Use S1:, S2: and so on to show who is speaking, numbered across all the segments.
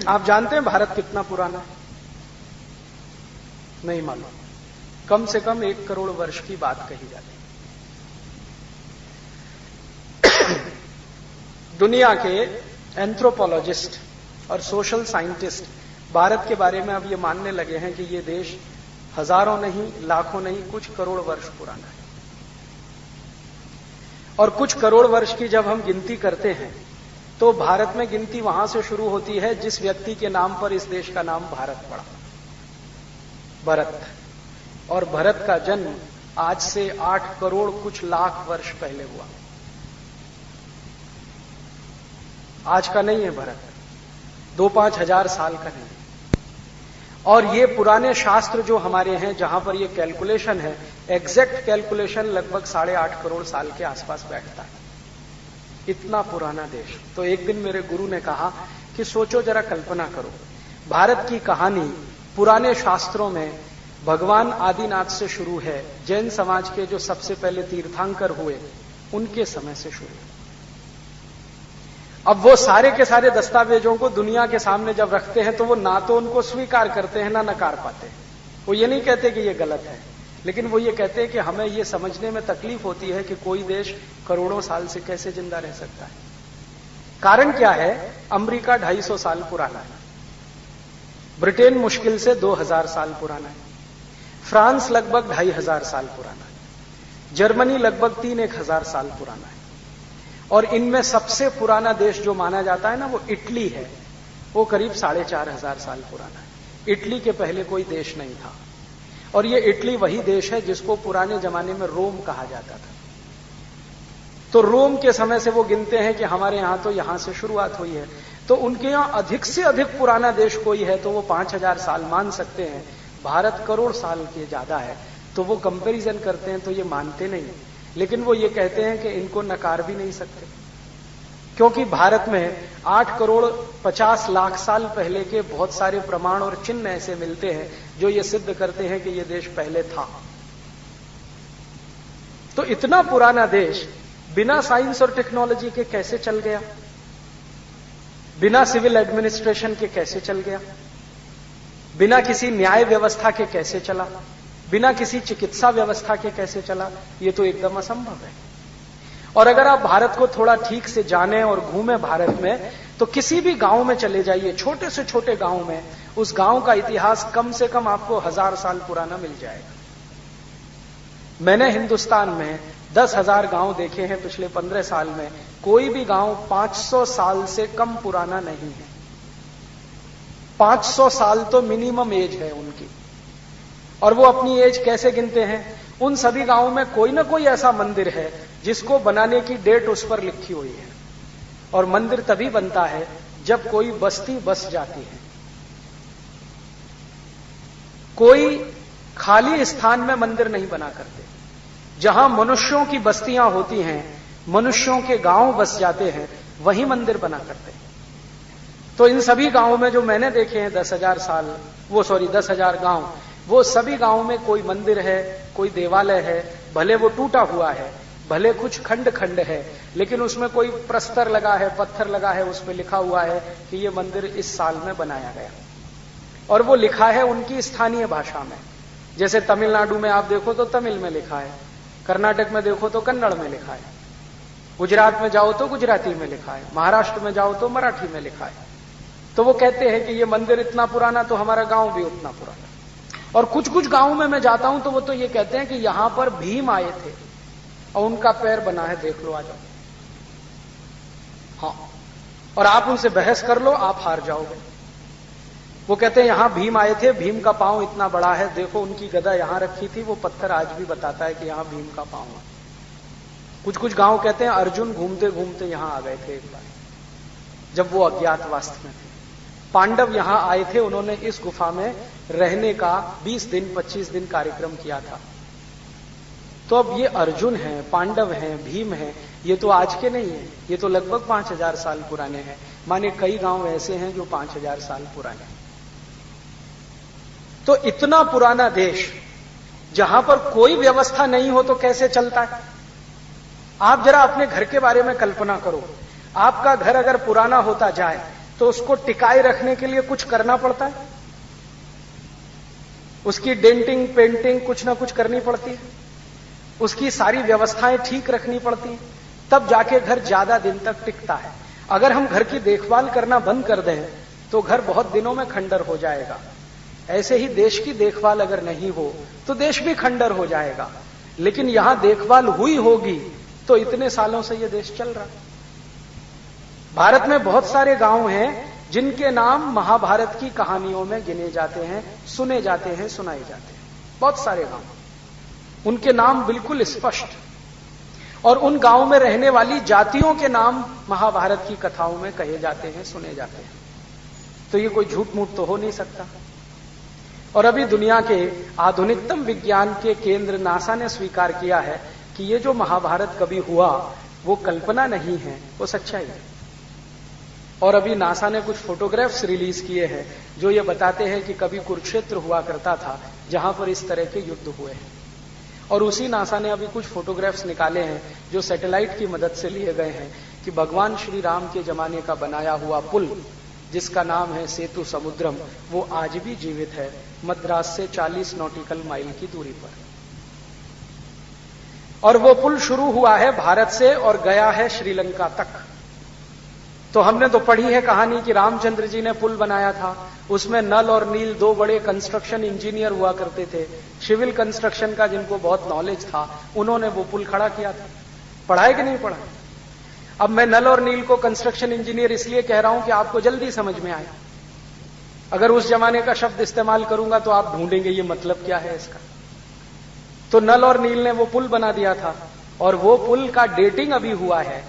S1: आप जानते हैं भारत कितना पुराना है? नहीं मालूम। कम से कम 1 करोड़ वर्ष की बात कही जाती है। दुनिया के एंथ्रोपोलॉजिस्ट और सोशल साइंटिस्ट भारत के बारे में अब ये मानने लगे हैं कि ये देश हजारों नहीं, लाखों नहीं, कुछ करोड़ वर्ष पुराना है। और कुछ करोड़ वर्ष की जब हम गिनती करते हैं तो भारत में गिनती वहां से शुरू होती है जिस व्यक्ति के नाम पर इस देश का नाम भारत पड़ा, भरत। और भरत का जन्म आज से 8 करोड़ कुछ लाख वर्ष पहले हुआ। आज का नहीं है भरत, 2-5 हजार साल का नहीं। और ये पुराने शास्त्र जो हमारे हैं, जहां पर ये कैलकुलेशन है, एग्जैक्ट कैलकुलेशन लगभग 8.5 करोड़ साल के आसपास बैठता है। इतना पुराना देश। तो एक दिन मेरे गुरु ने कहा कि सोचो जरा, कल्पना करो, भारत की कहानी पुराने शास्त्रों में भगवान आदिनाथ से शुरू है। जैन समाज के जो सबसे पहले तीर्थंकर हुए उनके समय से शुरू है। अब वो सारे के सारे दस्तावेजों को दुनिया के सामने जब रखते हैं तो वो ना तो उनको स्वीकार करते हैं ना नकार पाते हैं। वो ये नहीं कहते कि ये गलत है, लेकिन वो ये कहते हैं कि हमें ये समझने में तकलीफ होती है कि कोई देश करोड़ों साल से कैसे जिंदा रह सकता है। कारण क्या है? अमेरिका 250 साल पुराना है, ब्रिटेन मुश्किल से 2000 साल पुराना है, फ्रांस लगभग 2500 साल पुराना है, जर्मनी लगभग 3-1000 साल पुराना है। और इनमें सबसे पुराना देश जो माना जाता है ना, वो इटली है। वो करीब 4500 साल पुराना है। इटली के पहले कोई देश नहीं था। और ये इटली वही देश है जिसको पुराने जमाने में रोम कहा जाता था। तो रोम के समय से वो गिनते हैं कि हमारे यहां तो यहां से शुरुआत हुई है। तो उनके यहां अधिक से अधिक पुराना देश कोई है तो वो 5000 साल मान सकते हैं। भारत करोड़ साल के ज्यादा है, तो वो कंपैरिजन करते हैं तो ये मानते नहीं। लेकिन वो ये कहते हैं कि इनको नकार भी नहीं सकते, क्योंकि भारत में 8 करोड़ 50 लाख साल पहले के बहुत सारे प्रमाण और चिन्ह ऐसे मिलते हैं जो ये सिद्ध करते हैं कि ये देश पहले था। तो इतना पुराना देश बिना साइंस और टेक्नोलॉजी के कैसे चल गया? बिना सिविल एडमिनिस्ट्रेशन के कैसे चल गया? बिना किसी न्याय व्यवस्था के कैसे चला? बिना किसी चिकित्सा व्यवस्था के कैसे चला? ये तो एकदम असंभव है। और अगर आप भारत को थोड़ा ठीक से जानें और घूमें भारत में, तो किसी भी गांव में चले जाइए, छोटे से छोटे गांव में, उस गांव का इतिहास कम से कम आपको 1000 साल पुराना मिल जाएगा। मैंने हिंदुस्तान में 10,000 गांव देखे हैं पिछले 15 साल में। कोई भी गांव 500 साल से कम पुराना नहीं है। 500 साल तो मिनिमम एज है उनकी। और वो अपनी एज कैसे गिनते हैं? उन सभी गांवों में कोई ना कोई ऐसा मंदिर है जिसको बनाने की डेट उस पर लिखी हुई है। और मंदिर तभी बनता है जब कोई बस्ती बस जाती है। कोई खाली स्थान में मंदिर नहीं बना करते। जहां मनुष्यों की बस्तियां होती हैं, मनुष्यों के गांव बस जाते हैं, वहीं मंदिर बना करते हैं। तो इन सभी गांवों में जो मैंने देखे हैं 10,000 गांव, वो सभी गांवों में कोई मंदिर है, कोई देवालय है। भले वो टूटा हुआ है, भले कुछ खंड खंड है, लेकिन उसमें कोई प्रस्तर लगा है, पत्थर लगा है, उसमें लिखा हुआ है कि ये मंदिर इस साल में बनाया गया। और वो लिखा है उनकी स्थानीय भाषा में। जैसे तमिलनाडु में आप देखो तो तमिल में लिखा है, कर्नाटक में देखो तो कन्नड़ में लिखा है, गुजरात में जाओ तो गुजराती में लिखा है, महाराष्ट्र में जाओ तो मराठी में लिखा है। तो वो कहते हैं कि ये मंदिर इतना पुराना तो हमारा गांव भी उतना पुराना। और कुछ कुछ गांव में मैं जाता हूं तो वो तो ये कहते हैं कि यहां पर भीम आए थे और उनका पैर बना है, देख लो, आ जाओ। हाँ, और आप उनसे बहस कर लो, आप हार जाओगे। वो कहते हैं यहां भीम आए थे, भीम का पांव इतना बड़ा है, देखो उनकी गदा यहां रखी थी, वो पत्थर आज भी बताता है कि यहां भीम का पांव है। कुछ कुछ गांव कहते हैं अर्जुन घूमते घूमते यहां आ गए थे एक बार, जब वो अज्ञातवास में थे। पांडव यहां आए थे, उन्होंने इस गुफा में रहने का 20 दिन 25 दिन कार्यक्रम किया था। तो अब ये अर्जुन हैं, पांडव हैं, भीम हैं, ये तो आज के नहीं है, ये तो लगभग 5000 साल पुराने हैं। माने कई गांव ऐसे हैं जो 5000 साल पुराने हैं। तो इतना पुराना देश जहां पर कोई व्यवस्था नहीं हो तो कैसे चलता है? आप जरा अपने घर के बारे में कल्पना करो। आपका घर अगर पुराना होता जाए तो उसको टिकाए रखने के लिए कुछ करना पड़ता है, उसकी डेंटिंग पेंटिंग कुछ ना कुछ करनी पड़ती है, उसकी सारी व्यवस्थाएं ठीक रखनी पड़ती हैं, तब जाके घर ज्यादा दिन तक टिकता है। अगर हम घर की देखभाल करना बंद कर दें तो घर बहुत दिनों में खंडर हो जाएगा। ऐसे ही देश की देखभाल अगर नहीं हो तो देश भी खंडर हो जाएगा। लेकिन यहां देखभाल हुई होगी तो इतने सालों से यह देश चल रहा है। भारत में बहुत सारे गांव हैं जिनके नाम महाभारत की कहानियों में गिने जाते हैं, सुने जाते हैं, सुनाए जाते हैं। बहुत सारे गांव, उनके नाम बिल्कुल स्पष्ट, और उन गांव में रहने वाली जातियों के नाम महाभारत की कथाओं में कहे जाते हैं, सुने जाते हैं। तो ये कोई झूठ मूठ तो हो नहीं सकता। और अभी दुनिया के आधुनिकतम विज्ञान के केंद्र नासा ने स्वीकार किया है कि ये जो महाभारत कभी हुआ वो कल्पना नहीं है, वो सच्चाई है। और अभी नासा ने कुछ फोटोग्राफ्स रिलीज किए हैं जो ये बताते हैं कि कभी कुरुक्षेत्र हुआ करता था जहां पर इस तरह के युद्ध हुए हैं। और उसी नासा ने अभी कुछ फोटोग्राफ्स निकाले हैं जो सैटेलाइट की मदद से लिए गए हैं कि भगवान श्री राम के जमाने का बनाया हुआ पुल जिसका नाम है सेतु समुद्रम, वो आज भी जीवित है मद्रास से 40 नॉटिकल माइल की दूरी पर। और वो पुल शुरू हुआ है भारत से और गया है श्रीलंका तक। तो हमने तो पढ़ी है कहानी कि रामचंद्र जी ने पुल बनाया था, उसमें नल और नील दो बड़े कंस्ट्रक्शन इंजीनियर हुआ करते थे, सिविल कंस्ट्रक्शन का जिनको बहुत नॉलेज था, उन्होंने वो पुल खड़ा किया था। पढ़ा है कि नहीं पढ़ा? अब मैं नल और नील को कंस्ट्रक्शन इंजीनियर इसलिए कह रहा हूं कि आपको जल्दी समझ में आए। अगर उस जमाने का शब्द इस्तेमाल करूंगा तो आप ढूंढेंगे ये मतलब क्या है इसका। तो नल और नील ने वो पुल बना दिया था और वो पुल का डेटिंग अभी हुआ है,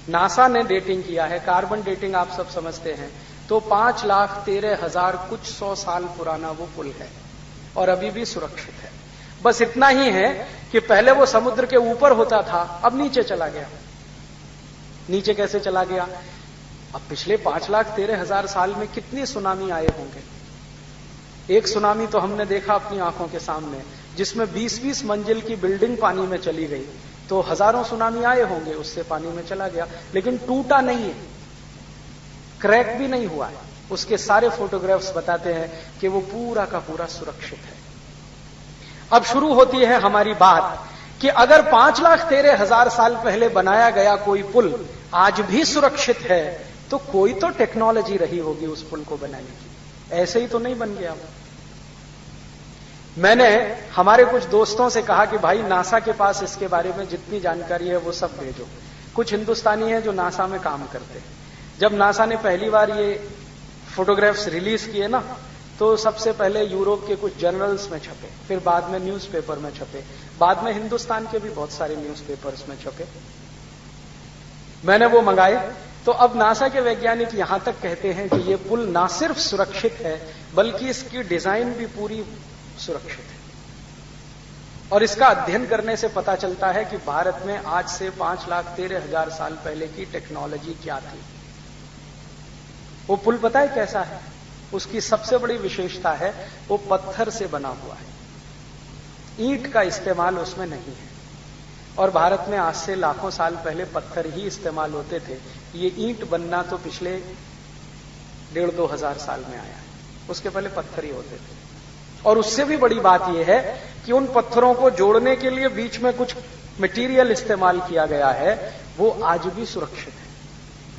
S1: नासा ने डेटिंग किया है, कार्बन डेटिंग आप सब समझते हैं। तो 5,13,000 कुछ 100 साल पुराना वो पुल है और अभी भी सुरक्षित है। बस इतना ही है कि पहले वो समुद्र के ऊपर होता था, अब नीचे चला गया। नीचे कैसे चला गया? अब पिछले 5,13,000 साल में कितनी सुनामी आए होंगे। एक सुनामी तो हमने देखा अपनी आंखों के सामने जिसमें 20-20 मंजिल की बिल्डिंग पानी में चली गई। तो हजारों सुनामी आए होंगे, उससे पानी में चला गया, लेकिन टूटा नहीं है, क्रैक भी नहीं हुआ है। उसके सारे फोटोग्राफ्स बताते हैं कि वो पूरा का पूरा सुरक्षित है। अब शुरू होती है हमारी बात कि अगर 5,13,000 साल पहले बनाया गया कोई पुल आज भी सुरक्षित है तो कोई तो टेक्नोलॉजी रही होगी उस पुल को बनाने की। ऐसे ही तो नहीं बन गया। मैंने हमारे कुछ दोस्तों से कहा कि भाई नासा के पास इसके बारे में जितनी जानकारी है वो सब भेजो। कुछ हिंदुस्तानी हैं जो नासा में काम करते हैं। जब नासा ने पहली बार ये फोटोग्राफ्स रिलीज किए ना, तो सबसे पहले यूरोप के कुछ जर्नल्स में छपे, फिर बाद में न्यूज़पेपर में छपे, बाद में हिंदुस्तान के भी बहुत सारे न्यूज़पेपर्स में छपे। मैंने वो मंगाए। तो अब नासा के वैज्ञानिक यहां तक कहते हैं कि ये पुल ना सिर्फ सुरक्षित है बल्कि इसकी डिजाइन भी पूरी सुरक्षित है। और इसका अध्ययन करने से पता चलता है कि भारत में आज से 5,13,000 साल पहले की टेक्नोलॉजी क्या थी। वो पुल पता है कैसा है? उसकी सबसे बड़ी विशेषता है वो पत्थर से बना हुआ है, ईंट का इस्तेमाल उसमें नहीं है। और भारत में आज से लाखों साल पहले पत्थर ही इस्तेमाल होते थे। ये ईंट बनना तो पिछले 1,500-2 हजार साल में आया है, उसके पहले पत्थर ही होते थे। और उससे भी बड़ी बात यह है कि उन पत्थरों को जोड़ने के लिए बीच में कुछ मटेरियल इस्तेमाल किया गया है, वो आज भी सुरक्षित है।